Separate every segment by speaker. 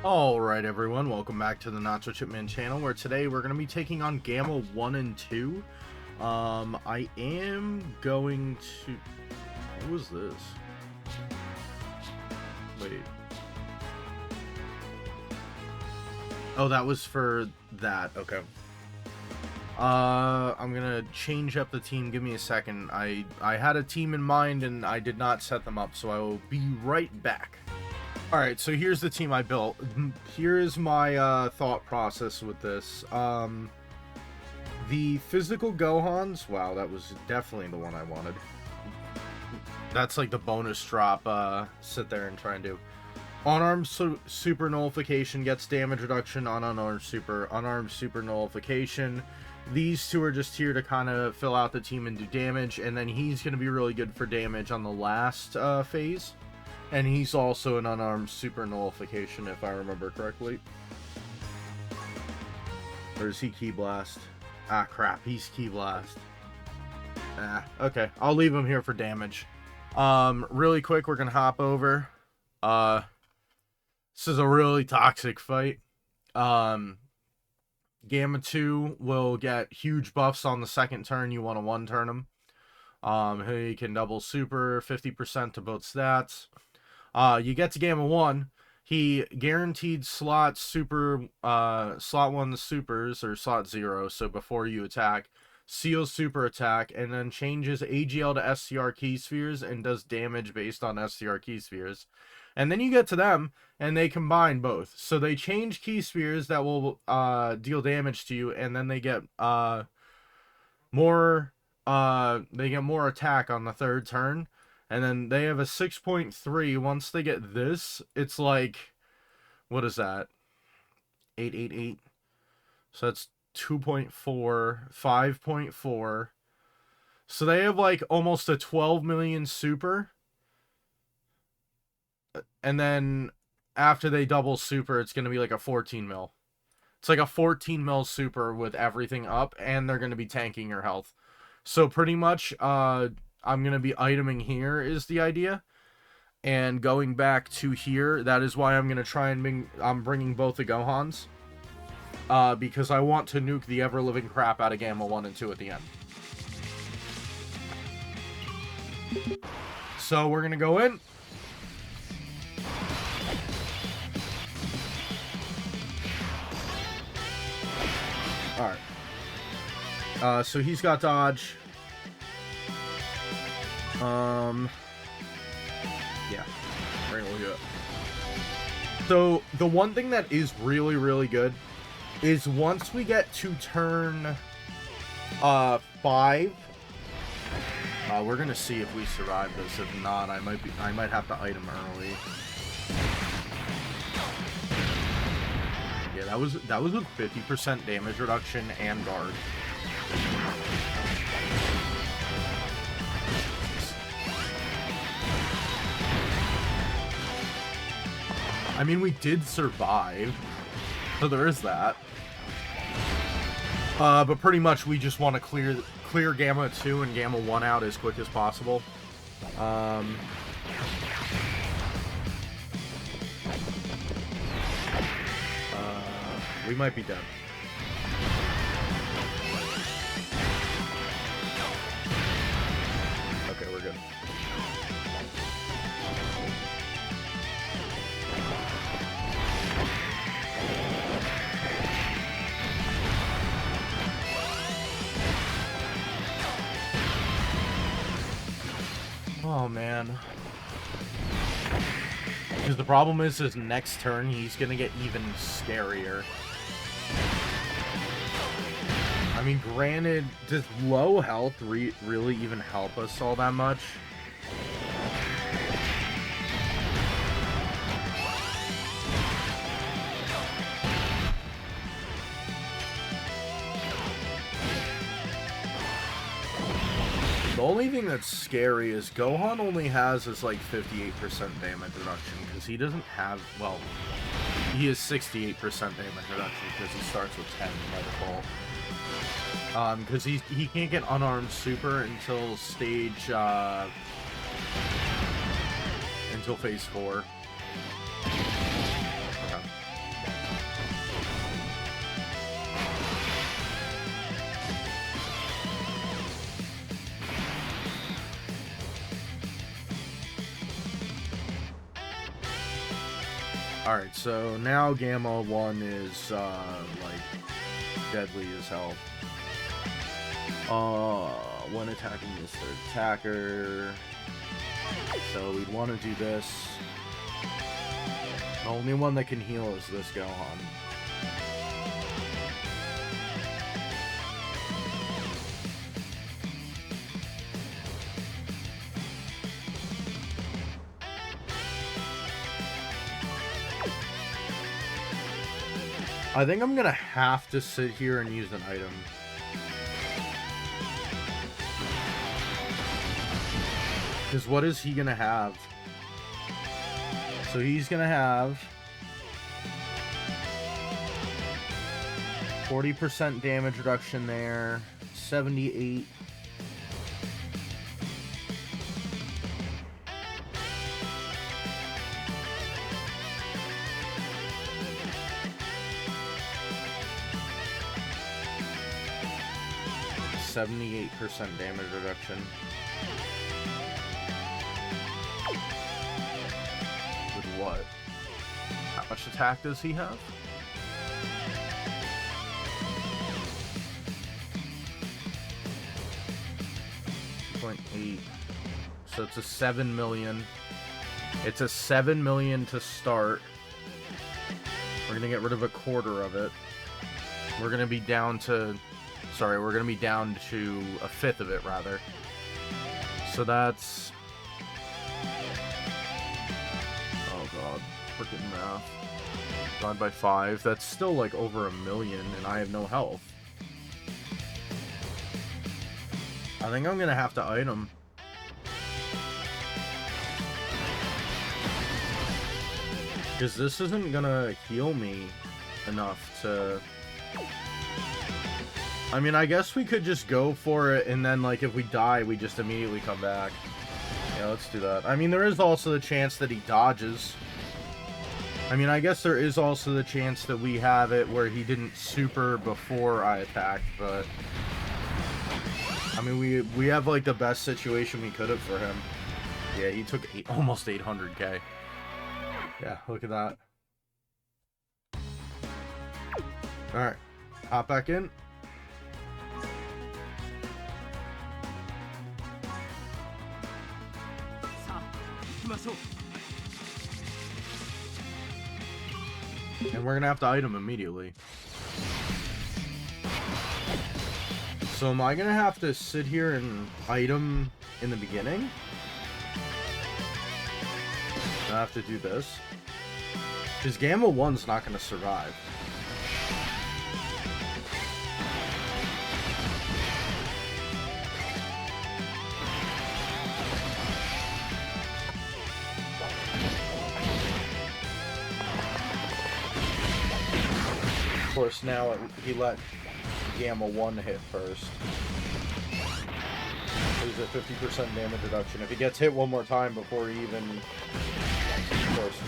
Speaker 1: Alright everyone, welcome back to the Nachochipman channel, where today we're going to be taking on Gamma 1 and 2. I am going to... What was this? Wait. Oh, that was for that, okay. I'm gonna change up the team, give me a second. I had a team in mind and I did not set them up, so I will be right back. Alright, so here's the team I built. Here's my thought process with this. The physical Gohans, wow, that was definitely the one I wanted. That's like the bonus drop, sit there and try and do. Unarmed super nullification gets damage reduction on unarmed super nullification. These two are just here to kind of fill out the team and do damage, and then he's going to be really good for damage on the last phase. And he's also an unarmed super nullification, if I remember correctly. Or is he Key Blast? Ah, crap. He's Key Blast. Ah, okay. I'll leave him here for damage. Really quick, we're going to hop over. This is a really toxic fight. Gamma 2 will get huge buffs on the second turn. You want to one-turn him. He can double super 50% to both stats. You get to Gamma 1, he guaranteed slot 1 the supers, or slot 0, so before you attack, seals super attack, and then changes AGL to SCR key spheres and does damage based on SCR key spheres. And then you get to them, and they combine both. So they change key spheres that will deal damage to you, and then they get more attack on the third turn. And then they have a 6.3. Once they get this, it's like, what is that? 888. So that's 2.4, 5.4. So they have like almost a 12 million super. And then after they double super, it's going to be like a 14 mil. It's like a 14 mil super with everything up, and they're going to be tanking your health. So pretty much, I'm going to be iteming here is the idea. And going back to here, that is why I'm going to try and I'm bringing both the Gohans. Because I want to nuke the ever-living crap out of Gamma 1 and 2 at the end. So we're going to go in. Alright. So he's got dodge. Yeah, we're gonna do it. So the one thing that is really, really good is once we get to turn 5, we're gonna see if we survive this. If not, I might have to item early. Yeah, that was with 50% damage reduction and guard. I mean, we did survive, so there is that. But pretty much we just want to clear Gamma 2 and Gamma 1 out as quick as possible. We might be dead. Okay, we're good. Oh, man. Because the problem is, his next turn, he's going to get even scarier. I mean, granted, does low health really even help us all that much? The only thing that's scary is Gohan only has his, like, 58% damage reduction, because he doesn't have, well, he is 68% damage reduction, because he starts with 10 by default. Because he can't get unarmed super until stage, until phase 4. Okay. Alright, so now Gamma 1 is, like, deadly as hell. When attacking this third attacker. So we'd want to do this. The only one that can heal is this Gohan. I think I'm gonna have to sit here and use an item. Because what is he gonna have? So he's gonna have 40% damage reduction there, 78. %78 damage reduction. With what? How much attack does he have? .8. So it's a 7 million. It's a 7 million to start. We're gonna get rid of a quarter of it. We're gonna be down to... Sorry, we're going to be down to a fifth of it, rather. So that's... Oh, God. Freaking math. Divide by 5. That's still, like, over 1 million, and I have no health. I think I'm going to have to item. Because this isn't going to heal me enough to... I mean, I guess we could just go for it, and then, like, if we die, we just immediately come back. Yeah, let's do that. I mean, there is also the chance that he dodges. I mean, I guess there is also the chance that we have it where he didn't super before I attacked, but... I mean, we have, like, the best situation we could have for him. Yeah, he took almost 800k. Yeah, look at that. Alright, hop back in. And we're gonna have to item immediately. So am I gonna have to sit here and item in the beginning? I have to do this. Because Gamma 1's not gonna survive. Of course, now he let Gamma 1 hit first. There's a 50% damage reduction. If he gets hit one more time before he even... Of course.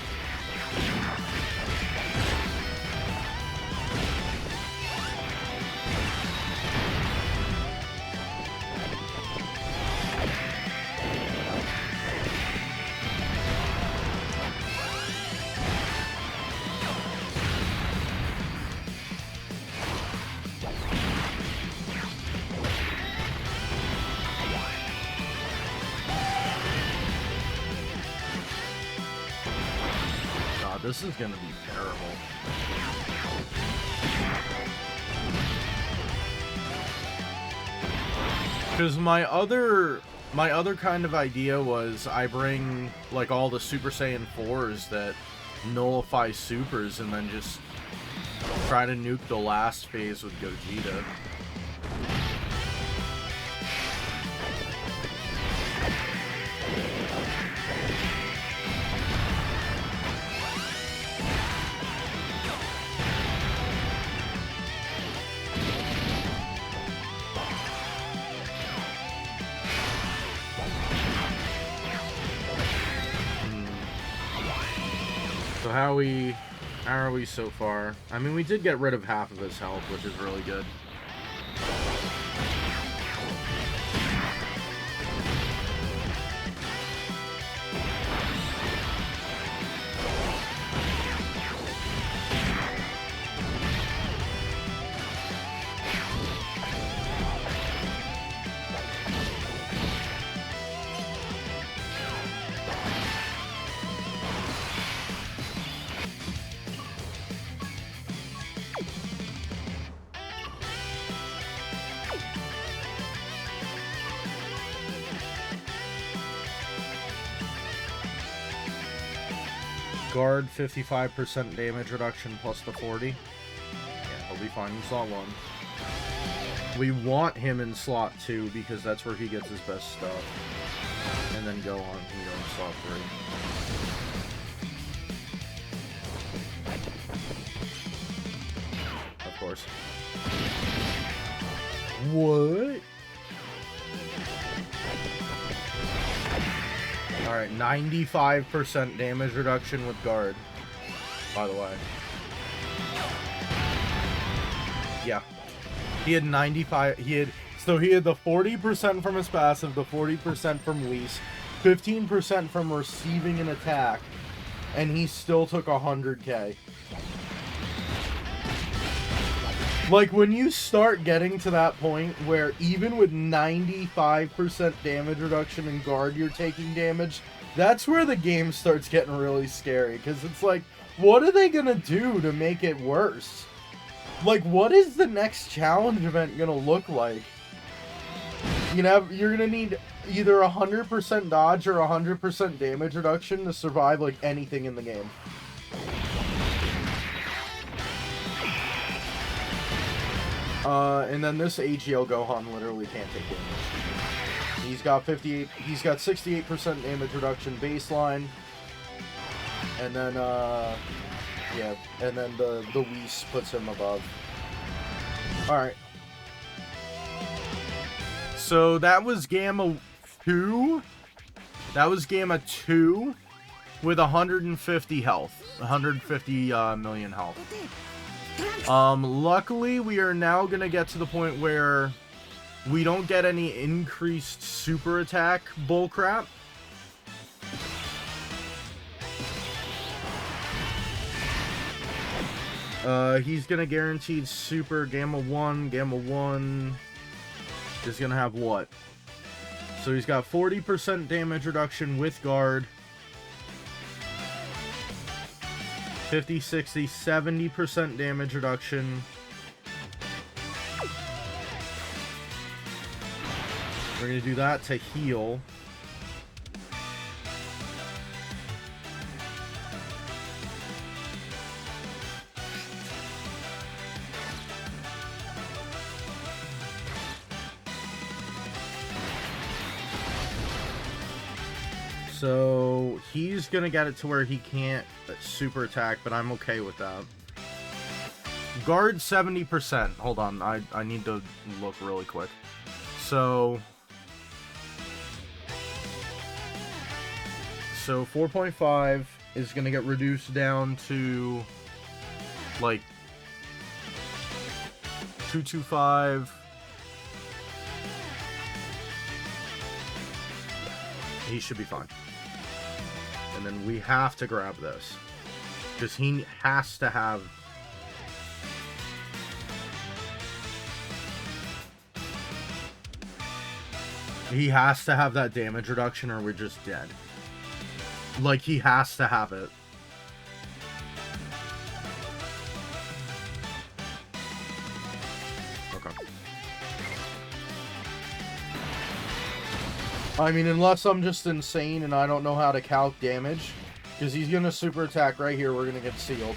Speaker 1: This is gonna be terrible. Because my other kind of idea was I bring like all the Super Saiyan 4s that nullify supers and then just try to nuke the last phase with Gogeta. So how are we so far? I mean, we did get rid of half of his health, which is really good. Guard 55% damage reduction plus the 40. Yeah, he'll be fine in slot 1. We want him in slot 2 because that's where he gets his best stuff. And then Gohan can go in slot 3. Of course. What? Alright, 95% damage reduction with guard, by the way. Yeah. He had 95, so he had the 40% from his passive, the 40% from Whis, 15% from receiving an attack, and he still took 100k. Like, when you start getting to that point where even with 95% damage reduction in guard, you're taking damage, that's where the game starts getting really scary. Because it's like, what are they going to do to make it worse? Like, what is the next challenge event going to look like? You know, you're going to need either 100% dodge or 100% damage reduction to survive, like, anything in the game. And then this AGL Gohan literally can't take damage. He's got 68% damage reduction baseline. And then, yeah, and then the Whis puts him above. Alright. So that was Gamma 2. That was Gamma 2 with 150 health. 150 million health. Luckily, we are now going to get to the point where we don't get any increased super attack bullcrap. He's going to guaranteed super Gamma 1. Gamma 1 is going to have what? So he's got 40% damage reduction with guard. 50, 60, 70% damage reduction. We're going to do that to heal. So he's going to get it to where he can't super attack, but I'm okay with that. Guard 70%. Hold on, I need to look really quick. So 4.5 is going to get reduced down to like 225. He should be fine. And then we have to grab this. Because he has to have... He has to have that damage reduction or we're just dead. Like, he has to have it. Okay. I mean, unless I'm just insane and I don't know how to calc damage. Because he's going to super attack right here. We're going to get sealed.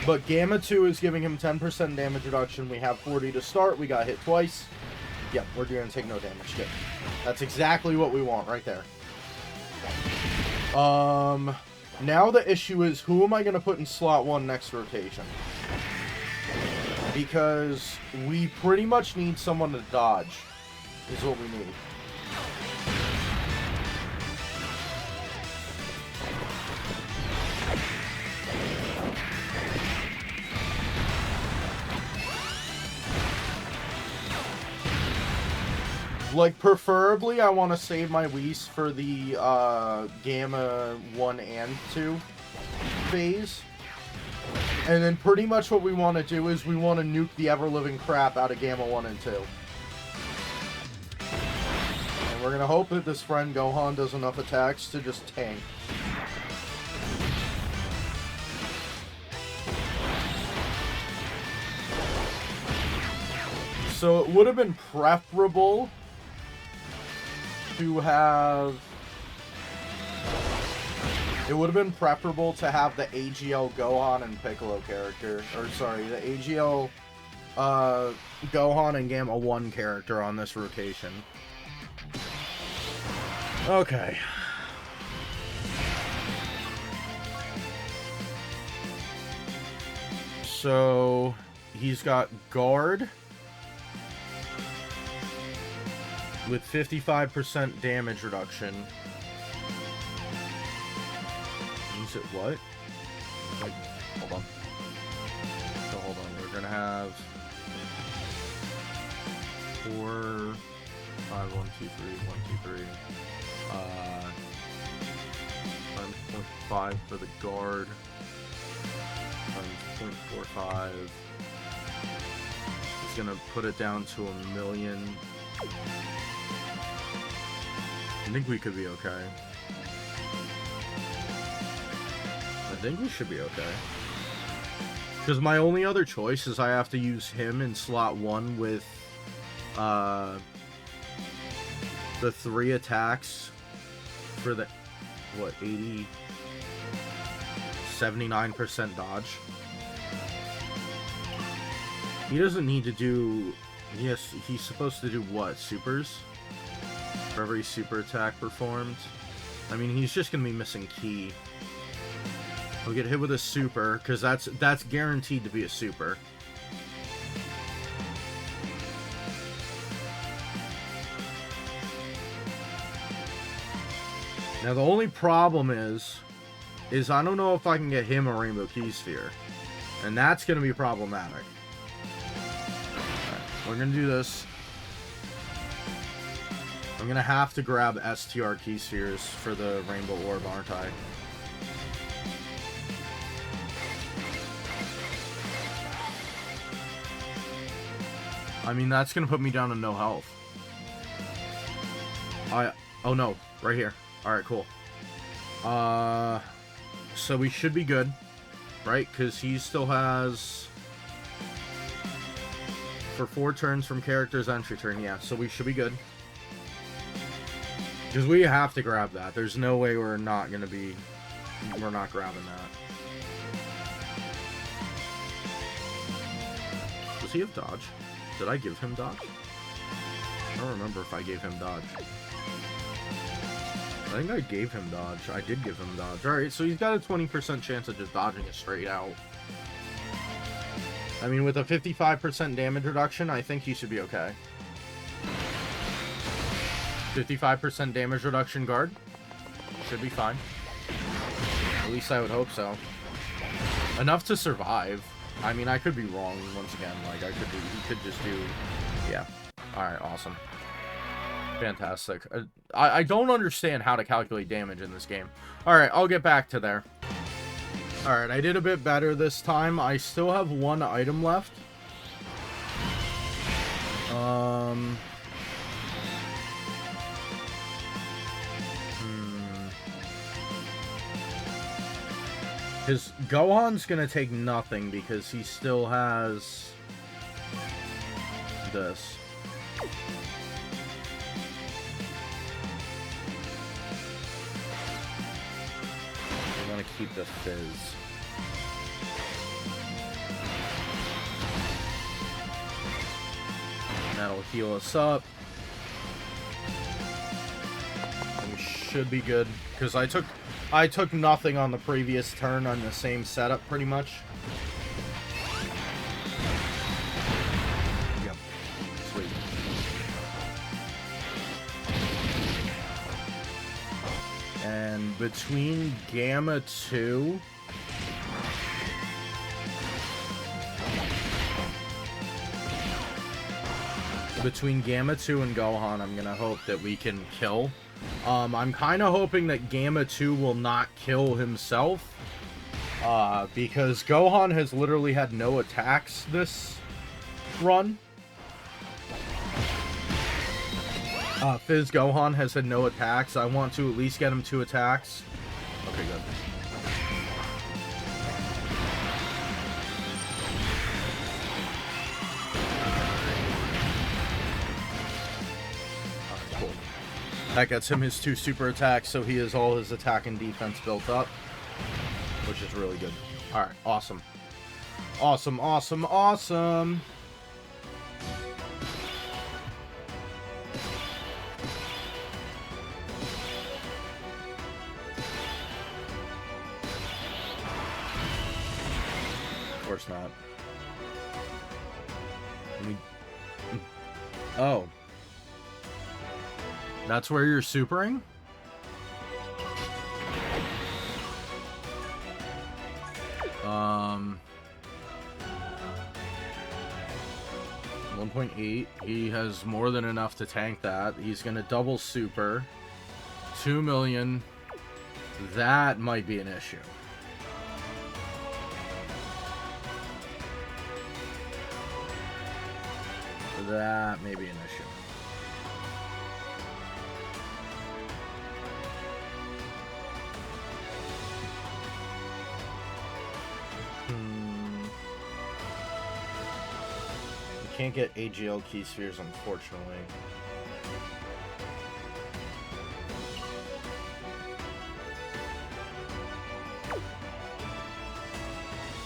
Speaker 1: But Gamma 2 is giving him 10% damage reduction. We have 40 to start. We got hit twice. Yep, we're going to take no damage. Good. That's exactly what we want right there. Now the issue is, who am I going to put in slot 1 next rotation? Because we pretty much need someone to dodge. Is what we need. Like, preferably, I want to save my Whis for the Gamma 1 and 2 phase. And then pretty much what we want to do is we want to nuke the ever-living crap out of Gamma 1 and 2. And we're going to hope that this friend Gohan does enough attacks to just tank. So it would have been preferable to have It would have been preferable to have the AGL Gohan and Piccolo character. Or, sorry, the AGL Gohan and Gamma 1 character on this rotation. Okay. So, he's got Guard with 55% damage reduction. Is it what? Like, hold on. So hold on. We're gonna have 4, 5, 1, 2, 3, 1, 2, 3. 5 for the Guard. 0.45. It's gonna put it down to 1,000,000. I think we could be okay. I think we should be okay. Because my only other choice is I have to use him in slot 1 with the 3 attacks for the, what, 79% dodge. He doesn't need to do, yes, he's supposed to do what, supers? For every super attack performed. I mean, he's just gonna be missing ki. He'll get hit with a super, because that's guaranteed to be a super. Now the only problem is I don't know if I can get him a Rainbow Key Sphere. And that's going to be problematic. Right, we're going to do this. I'm going to have to grab STR Key Spheres for the Rainbow Orb, aren't I? I mean, that's going to put me down to no health. Oh no, right here. Alright, cool. So we should be good, right? Because he still has for 4 turns from character's entry turn. Yeah, so we should be good. Because we have to grab that. There's no way we're not grabbing that. Does he have dodge? Did I give him dodge? I don't remember if I gave him dodge. I think I gave him dodge. I did give him dodge. Alright, so he's got a 20% chance of just dodging it straight out. I mean, with a 55% damage reduction, I think he should be okay. 55% damage reduction Guard. Should be fine. At least I would hope so. Enough to survive. I mean, I could be wrong once again. Like, he could just do... Yeah. Alright, awesome. Fantastic. I don't understand how to calculate damage in this game. Alright, I'll get back to there. Alright, I did a bit better this time. I still have 1 item left. Because Gohan's gonna take nothing because he still has this. To keep the fizz. That'll heal us up. And we should be good because I took nothing on the previous turn on the same setup pretty much. Yep. Sweet. And between Gamma 2 and Gohan, I'm gonna hope that we can kill. I'm kind of hoping that Gamma 2 will not kill himself. Because Gohan has literally had no attacks this run. Fizz Gohan has had no attacks. I want to at least get him 2 attacks. Okay, good. Alright, cool. That gets him his 2 super attacks, so he has all his attack and defense built up. which is really good. Alright, awesome. Awesome, awesome, awesome! Of course not. Oh. That's where you're supering? Um... 1.8. He has more than enough to tank that. He's gonna double super. 2 million. That might be an issue. That may be an issue. Can't get AGL key spheres, unfortunately.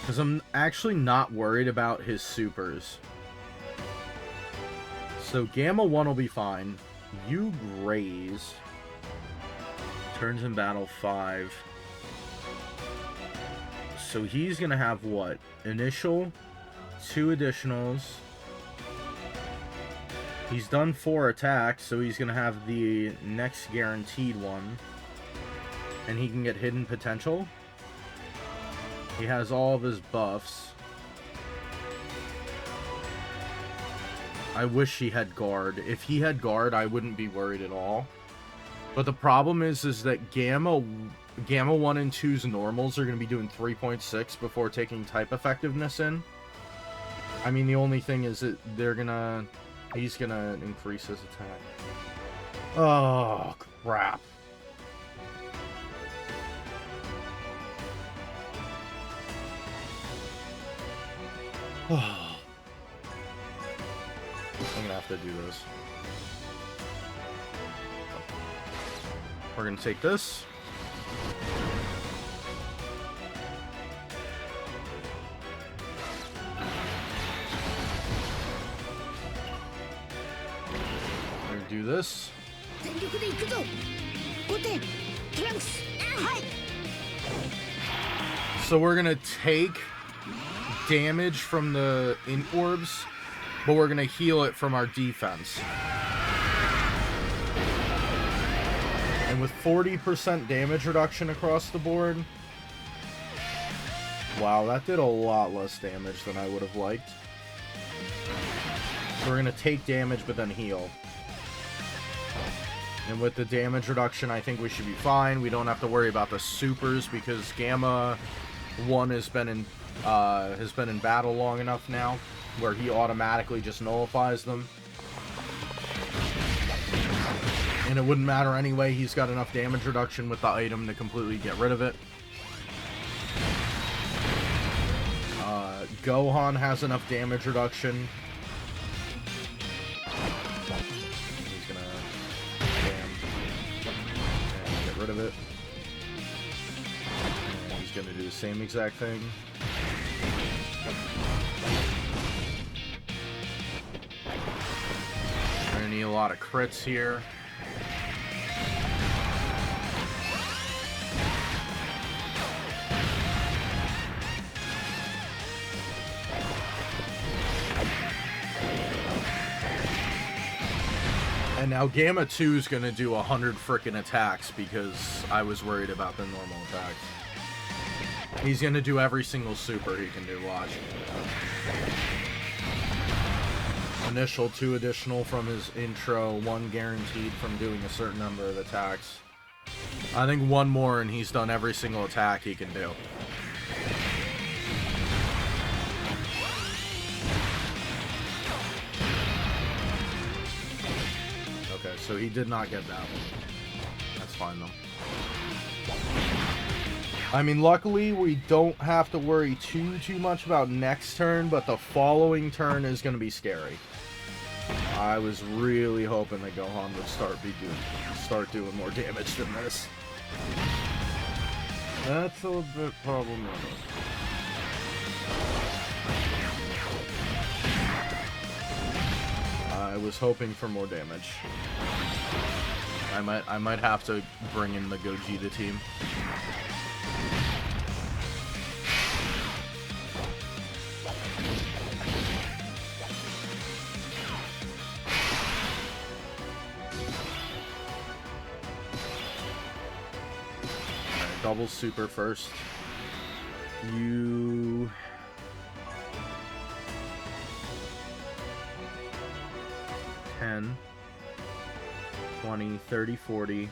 Speaker 1: Because I'm actually not worried about his supers. So Gamma 1 will be fine. You graze. Turns in battle 5. So he's going to have what? Initial, 2 additionals. He's done 4 attacks, so he's going to have the next guaranteed one. And he can get hidden potential. He has all of his buffs. I wish he had guard. If he had guard, I wouldn't be worried at all. But the problem is that Gamma 1 and 2's normals are going to be doing 3.6 before taking type effectiveness in. I mean, the only thing is that he's gonna increase his attack. Oh, crap. I'm gonna have to do this. We're gonna take this. Do this. So we're gonna take damage from the orbs, but we're gonna heal it from our defense. And with 40% damage reduction across the board, wow, that did a lot less damage than I would have liked. So we're gonna take damage but then heal. And with the damage reduction, I think we should be fine. We don't have to worry about the supers because Gamma 1 has been in battle long enough now where he automatically just nullifies them. And it wouldn't matter anyway. He's got enough damage reduction with the item to completely get rid of it. Gohan has enough damage reduction. Rid of it. And he's gonna do the same exact thing. We're gonna need a lot of crits here. And now Gamma 2 is going to do 100 frickin' attacks because I was worried about the normal attacks. He's going to do every single super he can do, watch. Initial, 2 additional from his intro, 1 guaranteed from doing a certain number of attacks. I think 1 more and he's done every single attack he can do. Okay, so he did not get that one. That's fine, though. I mean, luckily, we don't have to worry too much about next turn, but the following turn is going to be scary. I was really hoping that Gohan would start doing more damage than this. That's a bit problematic. I was hoping for more damage. I might have to bring in the Gogeta team. Alright, double super first. You... 10, 20, 30, 40.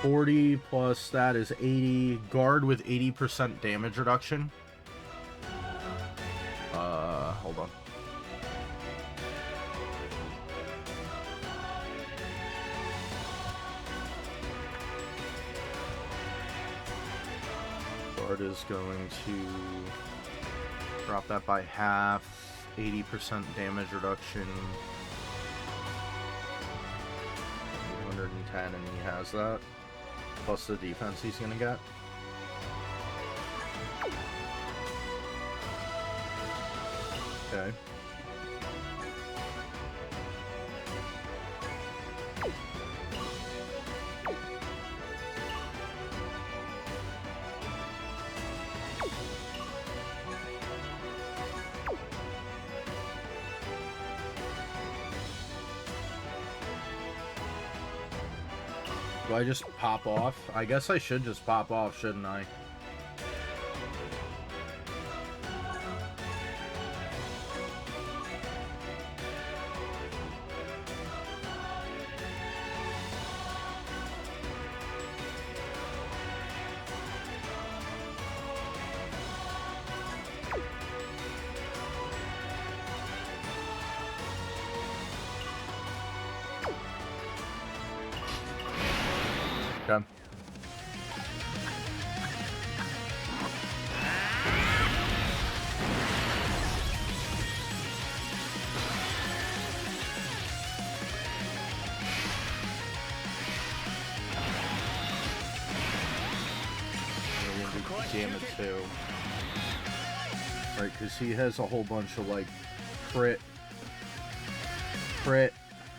Speaker 1: 40 plus that is 80. Guard with 80% damage reduction. Hold on. Guard is going to drop that by half. 80% damage reduction. 110, and he has that. Plus the defense he's gonna get. Okay. Do I just pop off? I guess I should just pop off, shouldn't I? Okay. Damage too. Right, because he has a whole bunch of like crit, a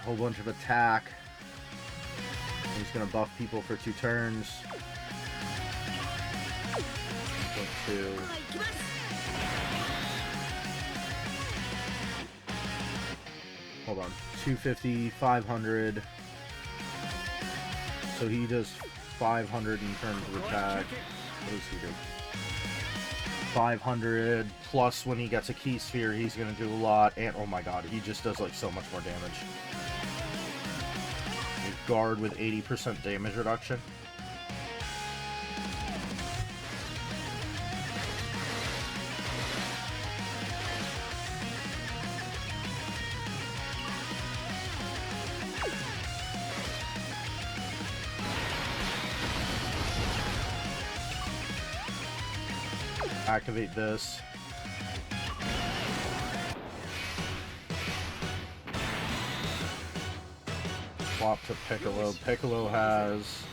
Speaker 1: whole bunch of attack. He's gonna buff people for 2 turns. 2. Hold on. 250, 500. So he does 500 in terms of attack. What does he do? 500 plus when he gets a key sphere, he's gonna do a lot. And oh my god, he just does like so much more damage. Guard with 80% damage reduction. Activate this. Swap to Piccolo. Piccolo has...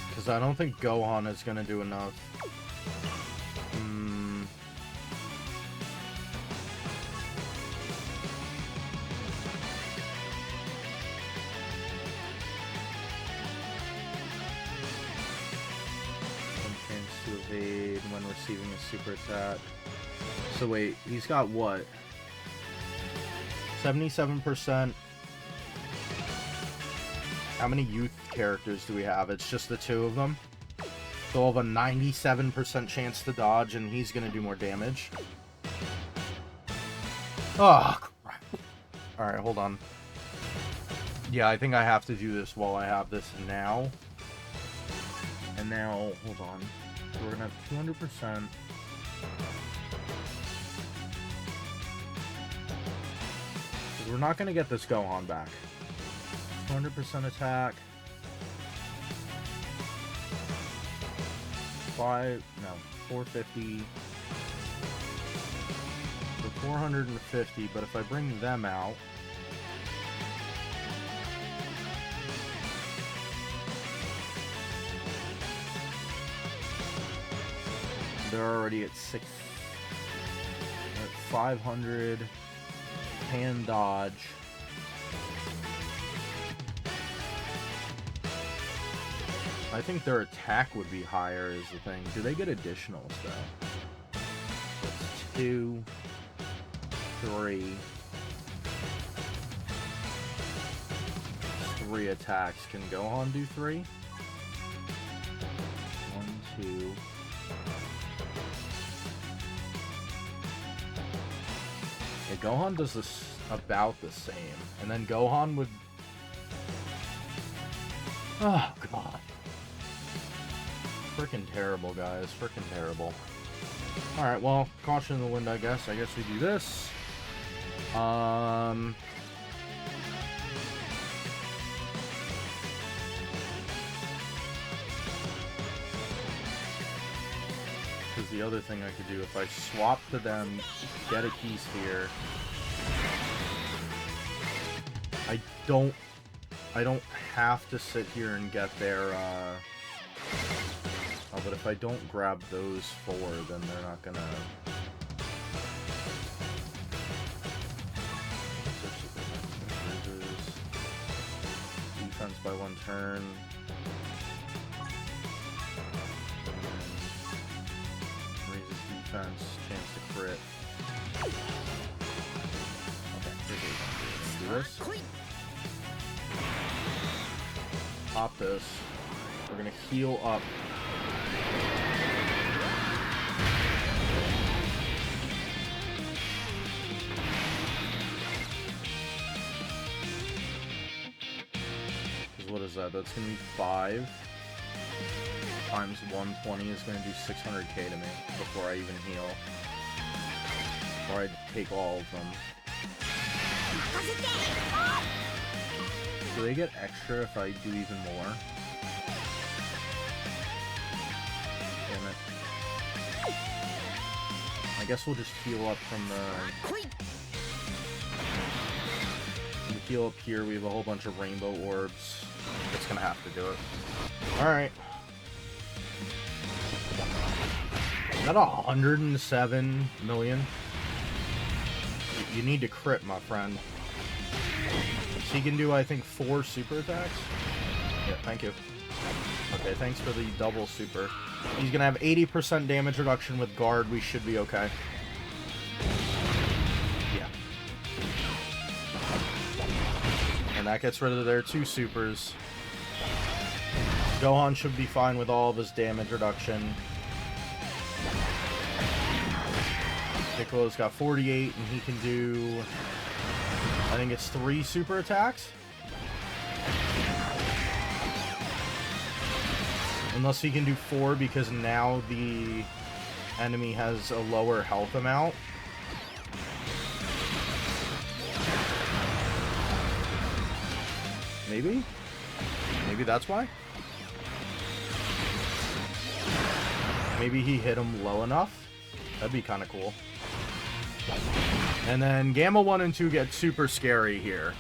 Speaker 1: Because I don't think Gohan is going to do enough. When receiving a super attack. So wait, he's got what? 77%. How many youth characters do we have? It's just the 2 of them. They'll have a 97% chance to dodge, and he's gonna do more damage. Oh, crap. Alright, hold on. Yeah, I think I have to do this while I have this now. And now, hold on. We're gonna have 200%. We're not gonna get this Gohan back. 100% attack. 450. For 450, but if I bring them out, they're already at 500. Hand dodge. I think their attack would be higher is the thing. Do they get additionals though? That's 2, 3. 3 attacks. Can Gohan do 3? 1, 2. Yeah, Gohan does this about the same. And then Gohan would... Oh, God. Freaking terrible, guys. Freaking terrible. Alright, well, caution in the wind, I guess. I guess we do this. Because the other thing I could do, if I swap to them, get a key sphere, I don't have to sit here and get their, oh, but if I don't grab those 4, then they're not gonna... Defense by 1 turn. Raises defense, chance to crit. Okay, let's do this. Pop this. We're gonna heal up. What is that? That's gonna be 5 times 120 is gonna do 600k to me before I even heal. Or I take all of them. Do they get extra if I do even more? Damn it. I guess we'll just heal up from the... We heal up here, we have a whole bunch of rainbow orbs. It's gonna have to do it. Alright. Is that 107 million? You need to crit, my friend. So he can do, I think, 4 super attacks? Yeah, thank you. Okay, thanks for the double super. He's gonna have 80% damage reduction with guard. We should be okay. Yeah. And that gets rid of their 2 supers. Gohan should be fine with all of his damage reduction. Piccolo's got 48, and he can do... I think it's 3 super attacks? Unless he can do 4, because now the enemy has a lower health amount. Maybe? Maybe that's why? Maybe he hit him low enough? That'd be kind of cool. And then Gamma 1 and 2 get super scary here.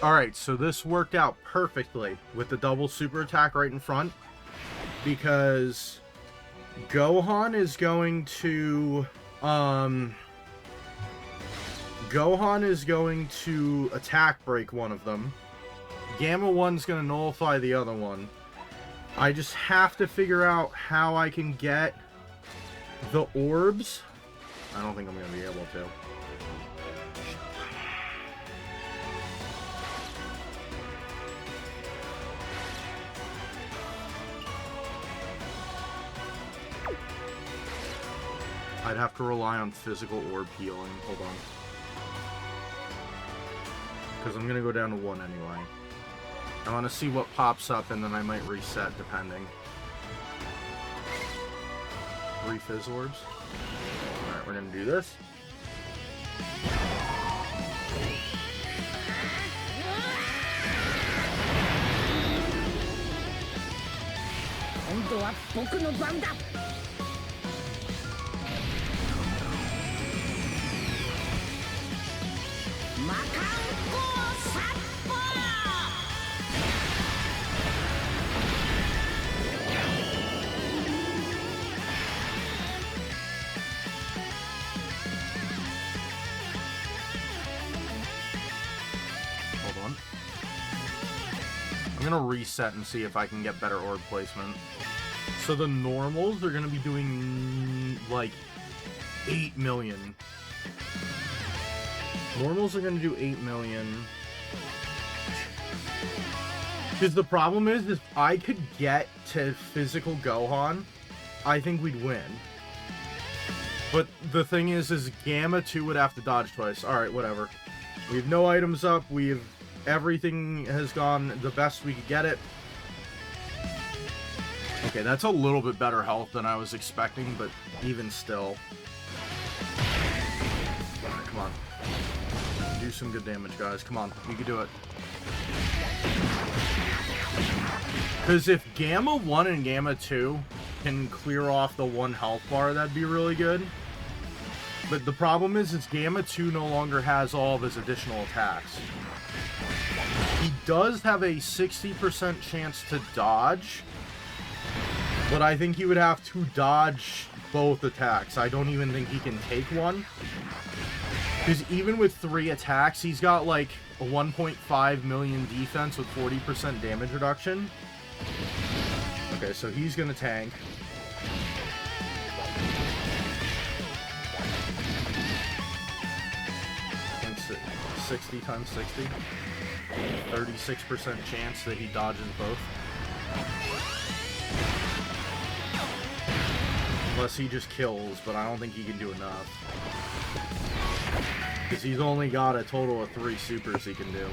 Speaker 1: Alright, so this worked out perfectly with the double super attack right in front, because Gohan is going to Gohan is going to attack break one of them. Gamma 1's going to nullify the other one. I just have to figure out how I can get the orbs. I don't think I'm going to be able to. I'd have to rely on physical orb healing. Hold on. Because I'm going to go down to 1 anyway. I want to see what pops up, and then I might reset, depending. 3 fizz orbs. Alright, we're going to do this. I'm gonna reset and see if I can get better orb placement. So the normals are gonna be doing like 8 million. Normals are gonna do 8 million. Because the problem is if I could get to physical Gohan, I think we'd win. But the thing is Gamma 2 would have to dodge twice. Alright, whatever. We have no items up, everything has gone the best we could get it. Okay, that's a little bit better health than I was expecting, but even still. Alright, come on. Do some good damage, guys. Come on, we can do it. Because if Gamma 1 and Gamma 2 can clear off the 1 health bar, that'd be really good. But the problem is Gamma 2 no longer has all of his additional attacks. He does have a 60% chance to dodge, but I think he would have to dodge both attacks. I don't even think he can take one. Because even with 3 attacks, he's got like a 1.5 million defense with 40% damage reduction. Okay, so he's gonna tank. And 60 times 60. 36% chance that he dodges both. Unless he just kills, but I don't think he can do enough. Because he's only got a total of 3 supers he can do.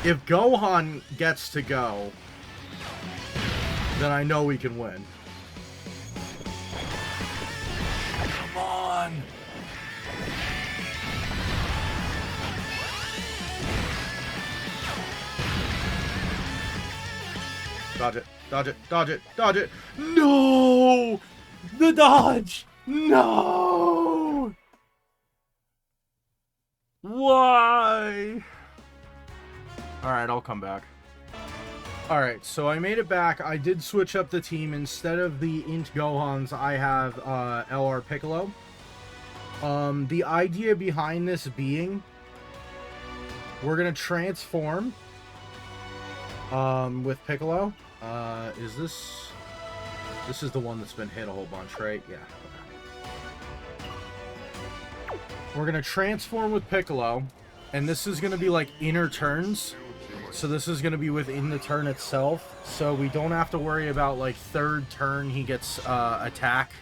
Speaker 1: If Gohan gets to go, then I know we can win. Come on! Dodge it, dodge it, dodge it, dodge it! No! The dodge! No! Why? Alright, I'll come back. Alright, so I made it back. I did switch up the team. Instead of the Int Gohans, I have LR Piccolo. The idea behind this being, we're gonna transform with Piccolo. This is the one that's been hit a whole bunch, right? Yeah. Okay. We're gonna transform with Piccolo, and this is gonna be like inner turns. So this is gonna be within the turn itself, so we don't have to worry about like 3rd turn he gets attack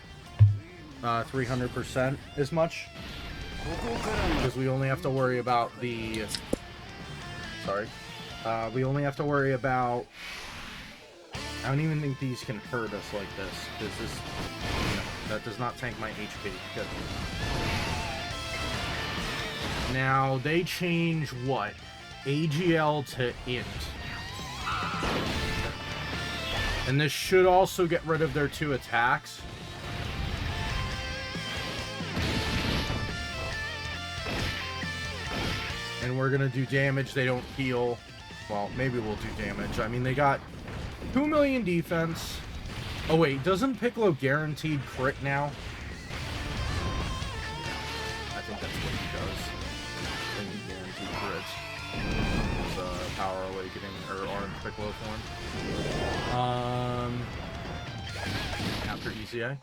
Speaker 1: 300% as much, because we only have to worry about the we only have to worry about, I don't even think these can hurt us like this, because this, that does not tank my HP. Good. Now, they change what? AGL to Int. And this should also get rid of their 2 attacks. And we're gonna do damage, they don't heal. Well, maybe we'll do damage. I mean, they got 2 million defense. Oh wait, doesn't Piccolo guaranteed crit now? I think that's what he does. It's a Power Awakening, or Orange Piccolo form. After ECA.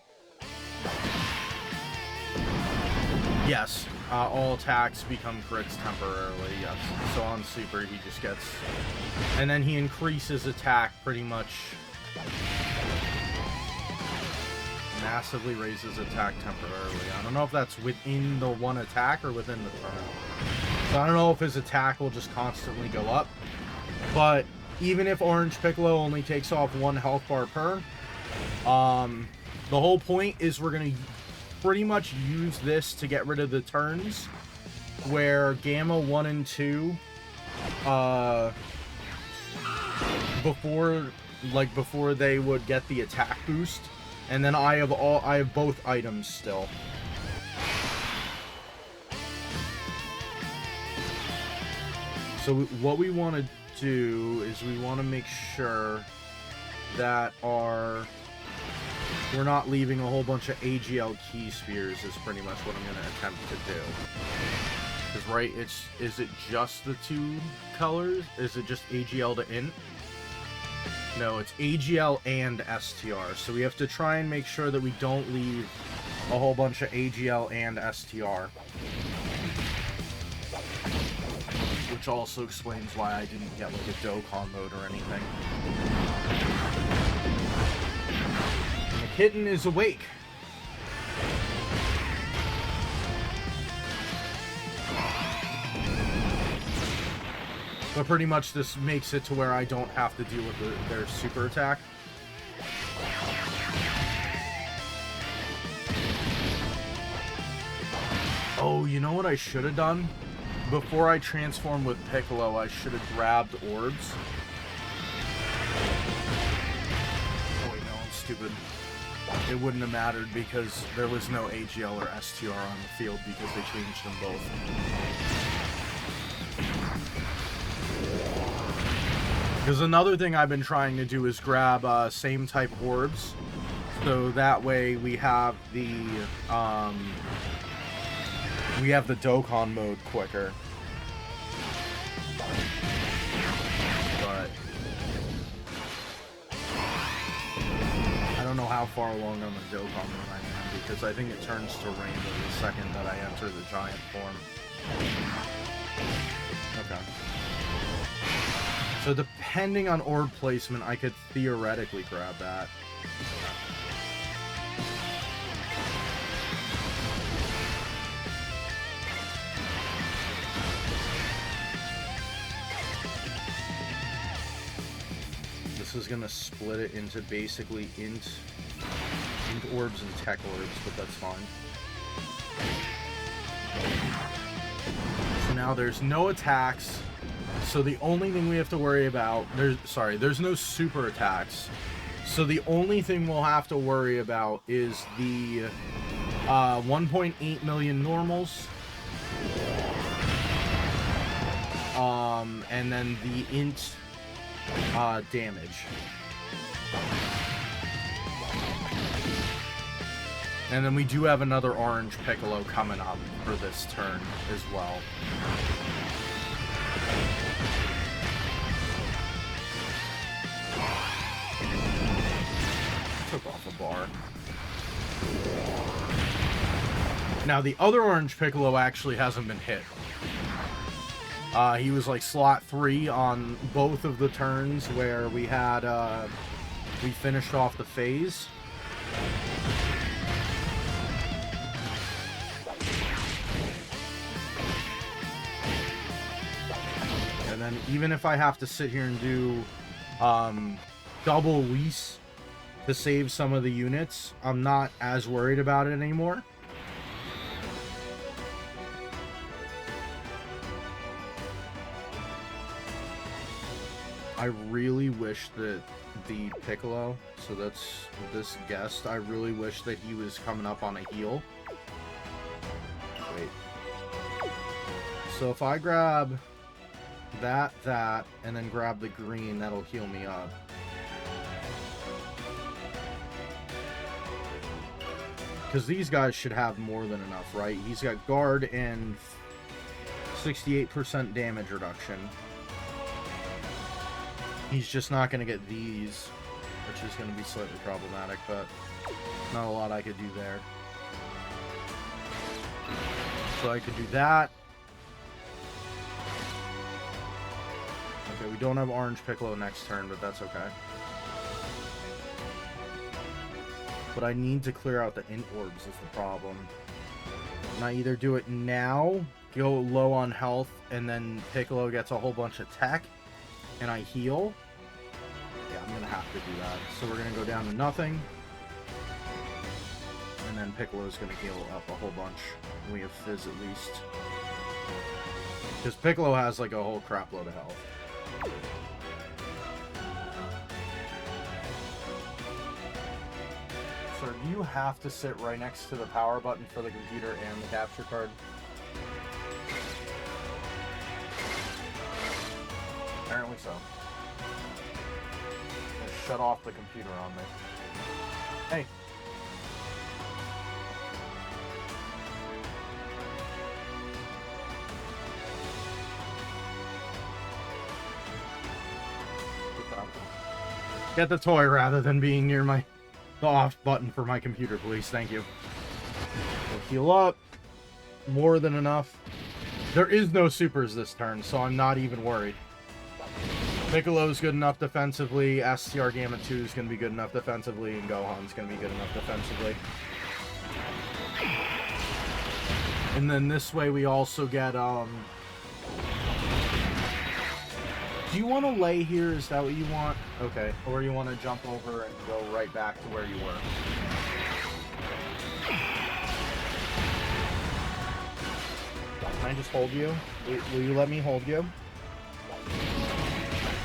Speaker 1: Yes, all attacks become crits temporarily, yes. So on Super, he just gets... And then he increases attack pretty much... Massively raises attack temporarily. I don't know if that's within the one attack or within the turn. So I don't know if his attack will just constantly go up. But even if Orange Piccolo only takes off 1 health bar per, the whole point is we're going to pretty much use this to get rid of the turns where Gamma 1 and 2 before they would get the attack boost, and then I have both items still. So what we want to do is we want to make sure that we're not leaving a whole bunch of AGL key spheres is pretty much what I'm going to attempt to do. Because, right, is it just the 2 colors? Is it just AGL to int? No, it's AGL and STR. So we have to try and make sure that we don't leave a whole bunch of AGL and STR. Which also explains why I didn't get, like, a Dokkan mode or anything. Kitten is awake. But pretty much this makes it to where I don't have to deal with their super attack. Oh, you know what I should have done? Before I transformed with Piccolo, I should have grabbed orbs. Oh wait, no, I'm stupid. It wouldn't have mattered because there was no AGL or STR on the field because they changed them both. Because another thing I've been trying to do is grab same type orbs, so that way we have the Dokkan mode quicker. But I don't know how far along on the Dokkan mode I am, because I think it turns to rainbow the second that I enter the giant form. Okay. So depending on orb placement, I could theoretically grab that. This is gonna split it into basically int orbs and tech orbs, but that's fine. So now there's no attacks. So the only thing we have to worry about, there's no super attacks. So the only thing we'll have to worry about is the 1.8 million normals. And then the int damage. And then we do have another Orange Piccolo coming up for this turn as well. Took off a bar. Now the other Orange Piccolo actually hasn't been hit. He was like slot 3 on both of the turns where we had we finished off the phase. And then even if I have to sit here and do double Whis to save some of the units, I'm not as worried about it anymore. I really wish that the Piccolo, so that's this guest, I really wish that he was coming up on a heal. Wait. So if I grab that, and then grab the green, that'll heal me up. Because these guys should have more than enough, right? He's got guard and 68% damage reduction. He's just not going to get these, which is going to be slightly problematic, but not a lot I could do there. So I could do that. Okay, we don't have Orange Piccolo next turn, but that's okay. But I need to clear out the int orbs is the problem. And I either do it now, go low on health, and then Piccolo gets a whole bunch of tech, and I heal. Yeah, I'm going to have to do that. So we're going to go down to nothing. And then Piccolo's going to heal up a whole bunch. We have Fizz at least. Because Piccolo has like a whole crap load of health. So you have to sit right next to the power button for the computer and the capture card. Apparently so. I'm gonna shut off the computer on me. Hey. Get the toy rather than being near the off button for my computer, please. Thank you. We'll heal up. More than enough. There is no supers this turn, so I'm not even worried. Piccolo's good enough defensively, STR Gamma 2 is going to be good enough defensively, and Gohan's going to be good enough defensively. And then this way we also get, do you want to lay here? Is that what you want? Okay. Or you want to jump over and go right back to where you were? Can I just hold you? Will you let me hold you?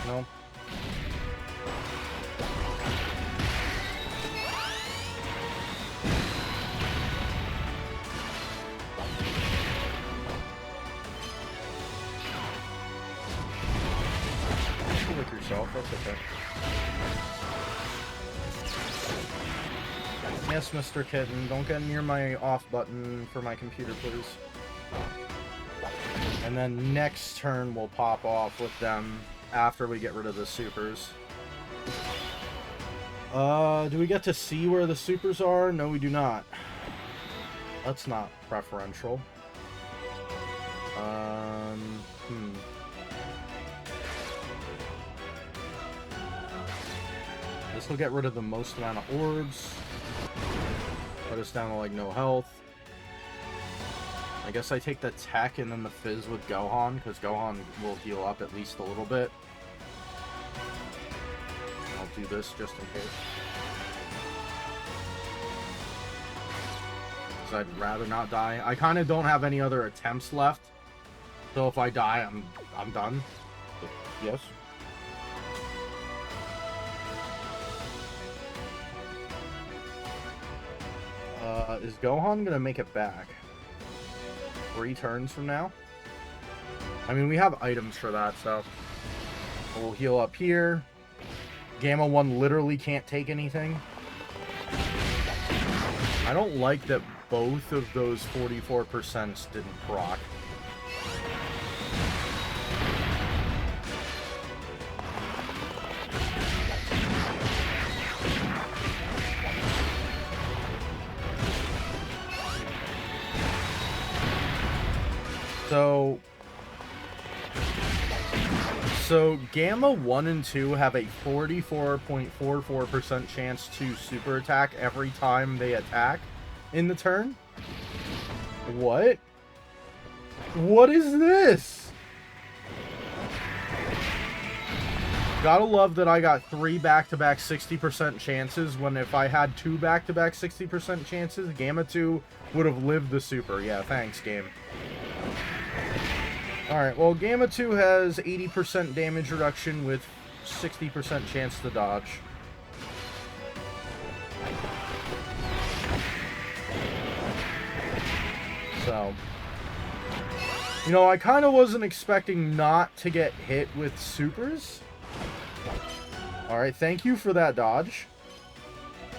Speaker 1: No? With yourself, that's okay. Yes, Mr. Kitten, don't get near my off button for my computer, please. And then next turn we'll pop off with them after we get rid of the supers. Do we get to see where the supers are? No, we do not. That's not preferential. This will get rid of the most amount of orbs. Put us down to like no health. I guess I take the tech and then the fizz with Gohan, because Gohan will heal up at least a little bit. I'll do this just in case. Because I'd rather not die. I kind of don't have any other attempts left. So if I die, I'm done. But yes. Is Gohan gonna make it back? 3 turns from now? I mean, we have items for that, so we'll heal up here. Gamma 1 literally can't take anything. I don't like that both of those 44% didn't proc. So Gamma 1 and 2 have a 44.44% chance to super attack every time they attack in the turn? What? What is this? Gotta love that I got 3 back-to-back 60% chances, when if I had 2 back-to-back 60% chances, Gamma 2 would have lived the super. Yeah, thanks, game. Alright, well, Gamma 2 has 80% damage reduction with 60% chance to dodge. So, you know, I kind of wasn't expecting not to get hit with supers. Alright, thank you for that dodge.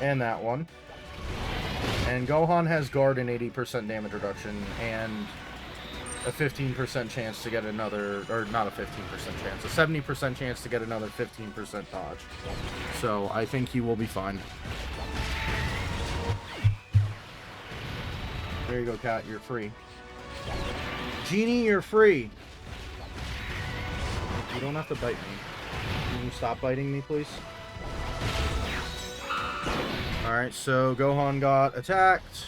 Speaker 1: And that one. And Gohan has guard and 80% damage reduction, and a 15% chance to get another, or not a 15% chance, a 70% chance to get another 15% dodge. So I think he will be fine. There you go, cat. You're free. Genie, you're free. You don't have to bite me. Can you stop biting me, please? Alright, so Gohan got attacked.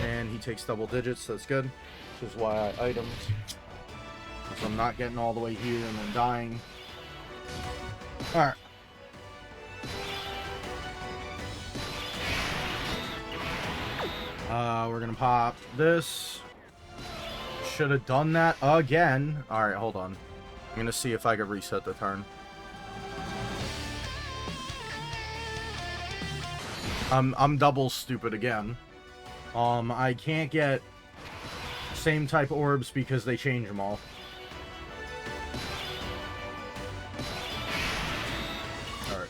Speaker 1: And he takes double digits, so that's good. Which is why I items. So I'm not getting all the way here and then dying. Alright. We're gonna pop this. Should have done that again. Alright, hold on. I'm gonna see if I can reset the turn. I'm double stupid again. I can't get same type orbs because they change them all. Alright.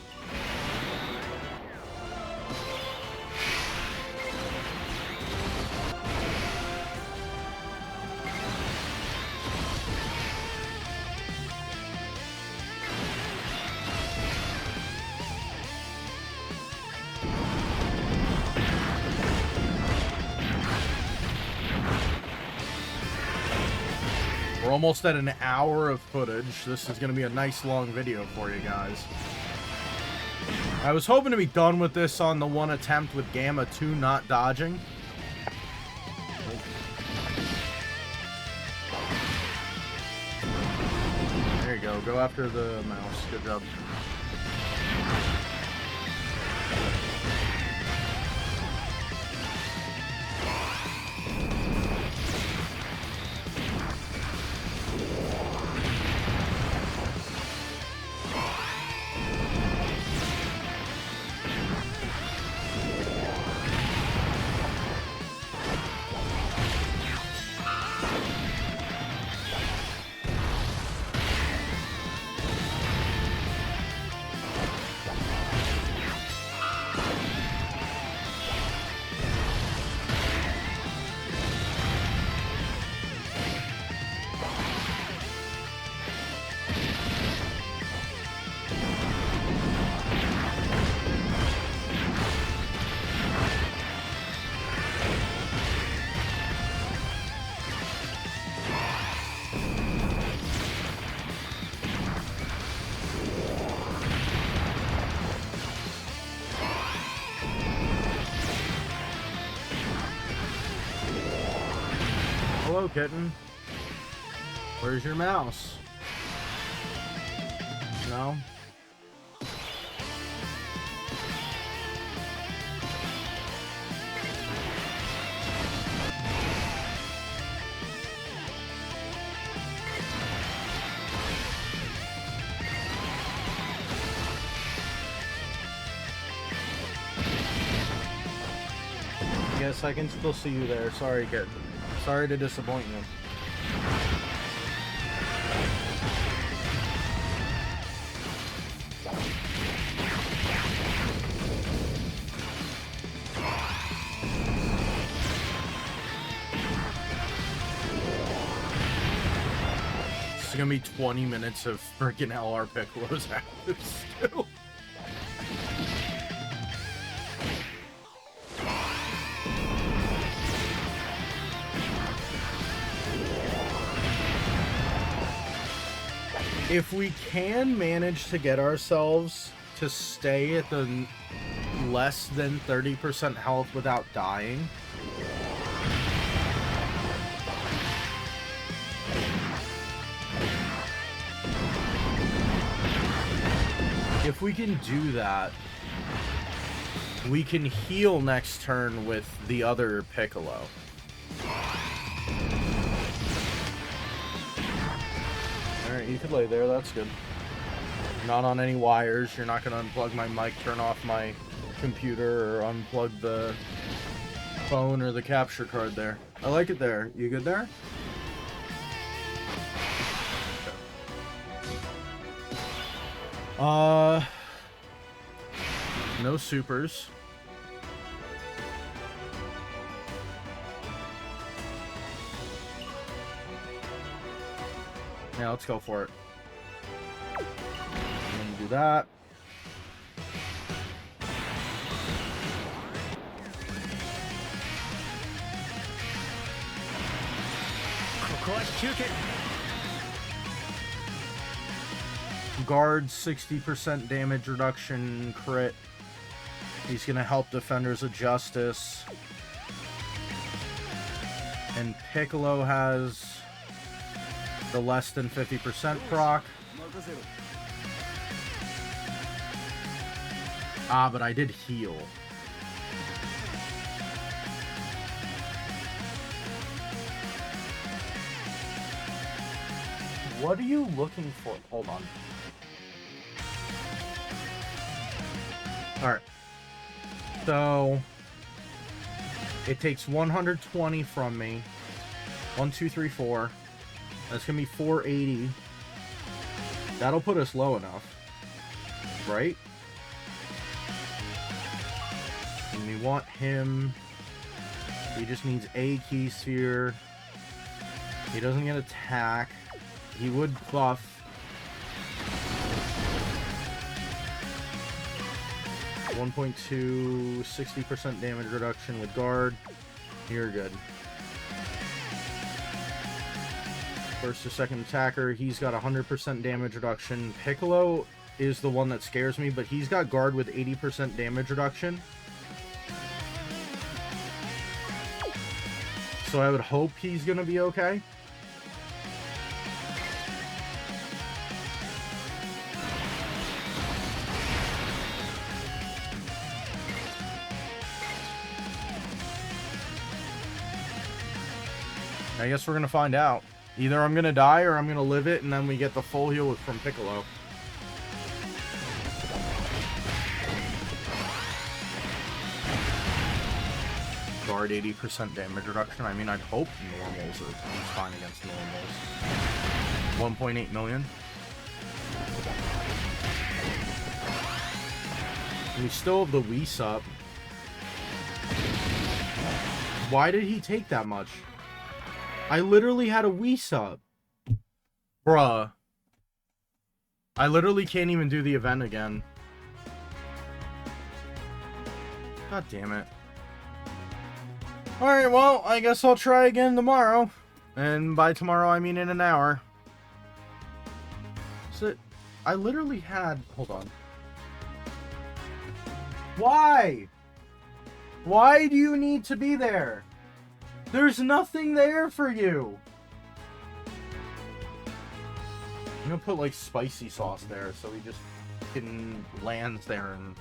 Speaker 1: We're almost at an hour of footage. This is going to be a nice long video for you guys. I was hoping to be done with this on the one attempt with Gamma 2 not dodging. There you go. Go after the mouse. Good job. Hello, kitten. Where's your mouse? No? Yes, I can still see you there. Sorry, kitten. Sorry to disappoint you. It's gonna be 20 minutes of freaking LR Piccolo's active still. If we can manage to get ourselves to stay at the less than 30% health without dying, if we can do that, we can heal next turn with the other Piccolo. Alright, you could lay there, that's good. You're not on any wires, you're not going to unplug my mic, turn off my computer, or unplug the phone or the capture card there. I like it there. You good there? Okay. No supers. Yeah, let's go for it. I'm gonna do that. Guard 60% damage reduction crit. He's gonna help Defenders of Justice. And Piccolo has the less than 50% proc. Ah, but I did heal. What are you looking for? Hold on. Alright. So, it takes 120 from me. 1, 2, 3, 4. That's going to be 480. That'll put us low enough. Right? And we want him... He just needs a key sphere. He doesn't get attack. He would buff. .2, 60% damage reduction with guard. You're good. First or second attacker, he's got 100% damage reduction. Piccolo is the one that scares me, but he's got guard with 80% damage reduction. So I would hope he's gonna be okay. I guess we're gonna find out. Either I'm gonna die or I'm gonna live it, and then we get the full heal from Piccolo. Guard 80% damage reduction. I mean, I'd hope normals are fine against normals. 1.8 million. We still have the Whis up. Why did he take that much? I literally had a Whis up. Bruh. I literally can't even do the event again. God damn it. Alright, well, I guess I'll try again tomorrow. And by tomorrow, I mean in an hour. So, I literally had... Hold on. Why? Why do you need to be there? There's nothing there for you. I'm gonna put like spicy sauce there so he just fucking lands there and...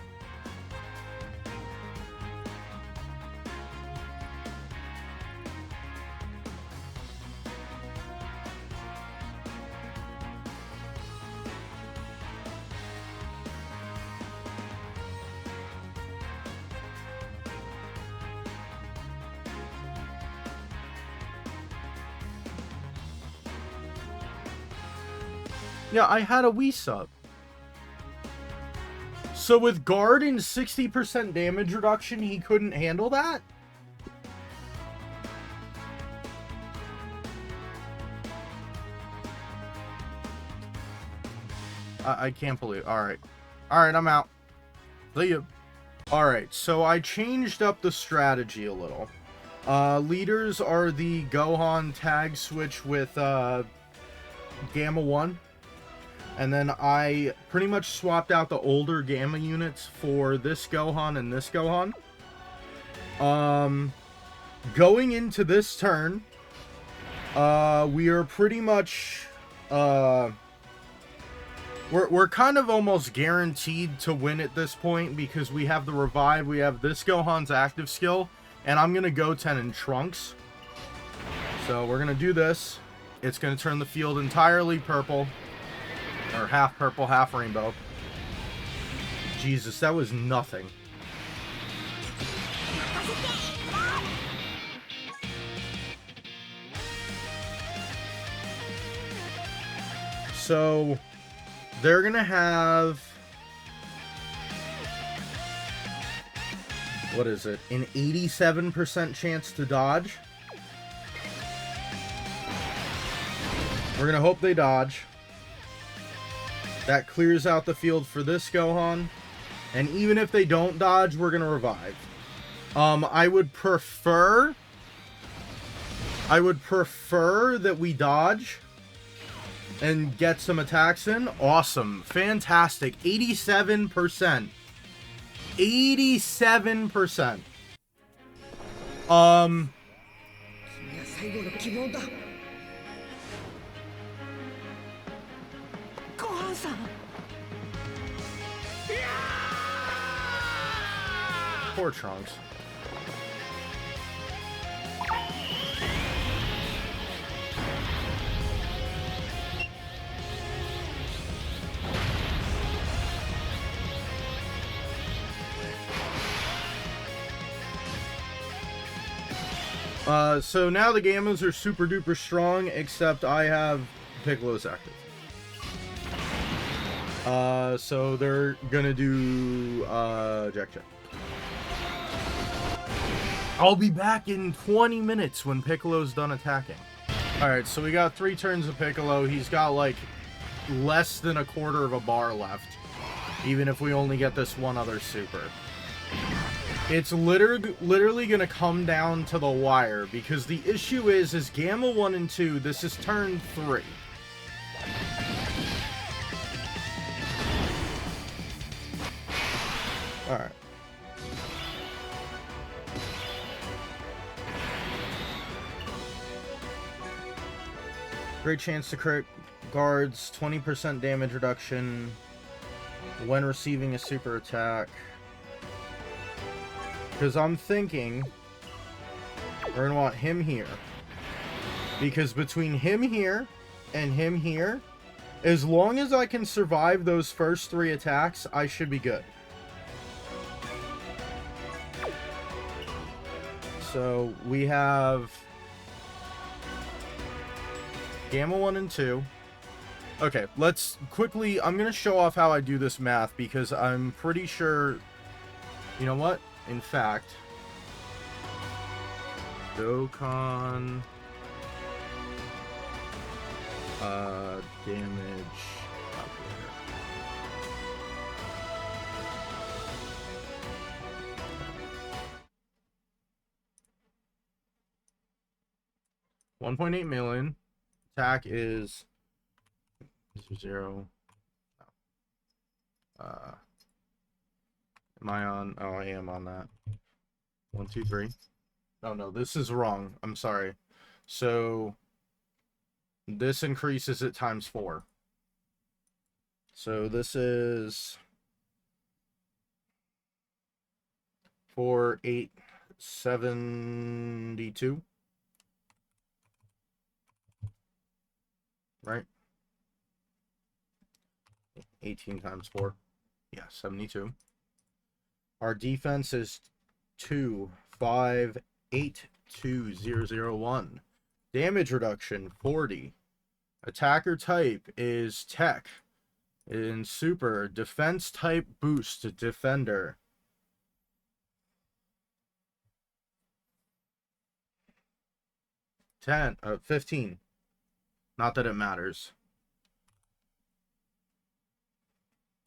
Speaker 1: Yeah, I had a Whis up. So with guard and 60% damage reduction, he couldn't handle that? I can't believe... Alright. Alright, I'm out. See ya. Alright, so I changed up the strategy a little. Leaders are the Gohan tag switch with Gamma 1. And then I pretty much swapped out the older Gamma units for this Gohan and this Gohan. Going into this turn, we are pretty much, we're kind of almost guaranteed to win at this point because we have the revive, we have this Gohan's active skill, and I'm going to go 10 in Trunks. So we're going to do this. It's going to turn the field entirely purple. Or half purple, half rainbow. Jesus, that was nothing. So, they're gonna have... What is it? An 87% chance to dodge. We're going to hope they dodge. That clears out the field for this Gohan. And even if they don't dodge, we're going to revive. I would prefer that we dodge and get some attacks in. Awesome. Fantastic. 87%. 87%. Poor Trunks. So now the Gammas are super duper strong, except I have Piccolo's active. So they're gonna do, Jack Jack. I'll be back in 20 minutes when Piccolo's done attacking. Alright, so we got 3 turns of Piccolo. He's got, like, less than a quarter of a bar left. Even if we only get this one other super. It's literally gonna come down to the wire, because the issue is Gamma 1 and 2, this is turn 3. Alright. Great chance to crit guards, 20% damage reduction when receiving a super attack. Because I'm thinking we're going to want him here. Because between him here and him here, as long as I can survive those first 3 attacks, I should be good. So we have Gamma 1 and 2. Okay, let's quickly, I'm going to show off how I do this math because I'm pretty sure, you know what? In fact, Dokkan damage calculator. $1.8 million. Attack is 0. Am I on? Oh, I am on that. 1, 2, 3. Oh, no, this is wrong. I'm sorry. So, this increases it times 4. So, this is 4,872. Right? 18 times 4. Yeah, 72. Our defense is 2582001. Damage reduction 40. Attacker type is tech. In super, defense type boost defender. 15. Not that it matters.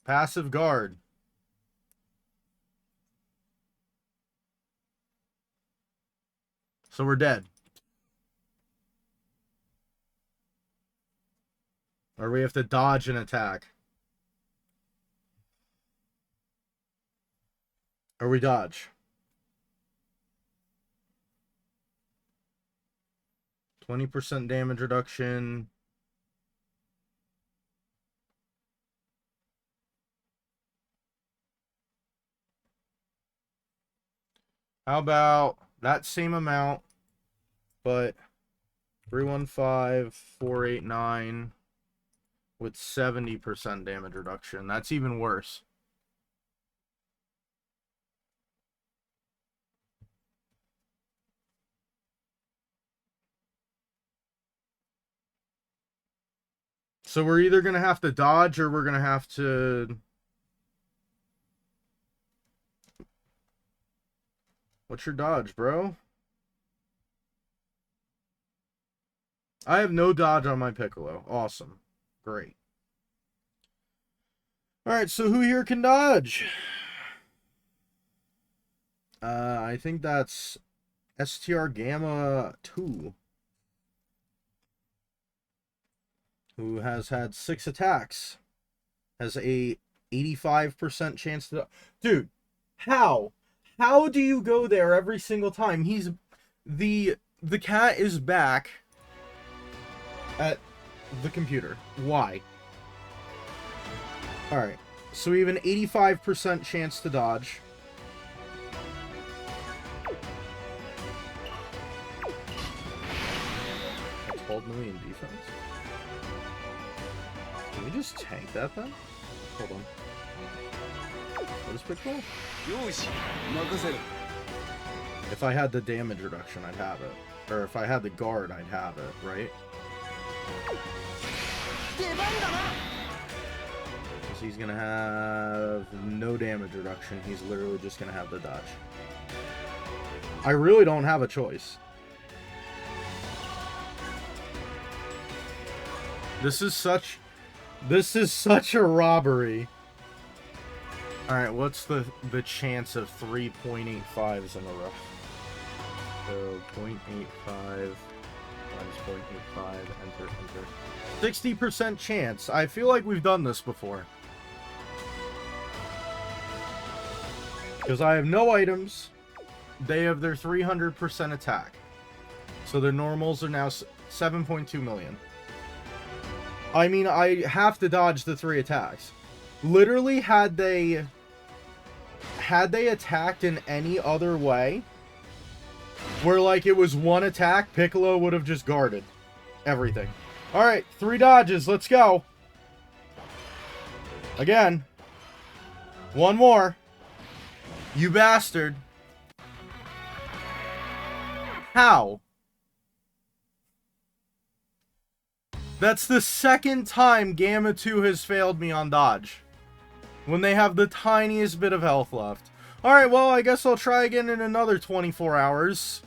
Speaker 1: Passive guard. So we're dead. Or we have to dodge an attack. Or we dodge. 20% damage reduction. How about that same amount, but 315,489 with 70% damage reduction. That's even worse. So we're either going to have to dodge or we're going to have to... What's your dodge, bro? I have no dodge on my Piccolo. Awesome. Great. Alright, so who here can dodge? I think that's STR Gamma 2. Who has had 6 attacks. Has a 85% chance to... Dude, how? How do you go there every single time? He's... The cat is back at the computer. Why? Alright. So we have an 85% chance to dodge. That's 12 million defense. Can we just tank that then? Hold on. What is Piccolo? If I had the damage reduction, I'd have it. Or if I had the guard, I'd have it, right? So he's gonna have no damage reduction. He's literally just gonna have the dodge. I really don't have a choice. This is such a robbery. Alright, what's the chance of 3.85s in a row? So 0.85 times 0.85, enter. 60% chance. I feel like we've done this before. Because I have no items. They have their 300% attack. So their normals are now 7.2 million. I mean, I have to dodge the 3 attacks. Literally, had they attacked in any other way, where like it was 1 attack, Piccolo would have just guarded everything. Alright, 3 dodges, let's go. Again. 1 more. You bastard. How? That's the 2nd time Gamma 2 has failed me on dodge. When they have the tiniest bit of health left. Alright, well, I guess I'll try again in another 24 hours.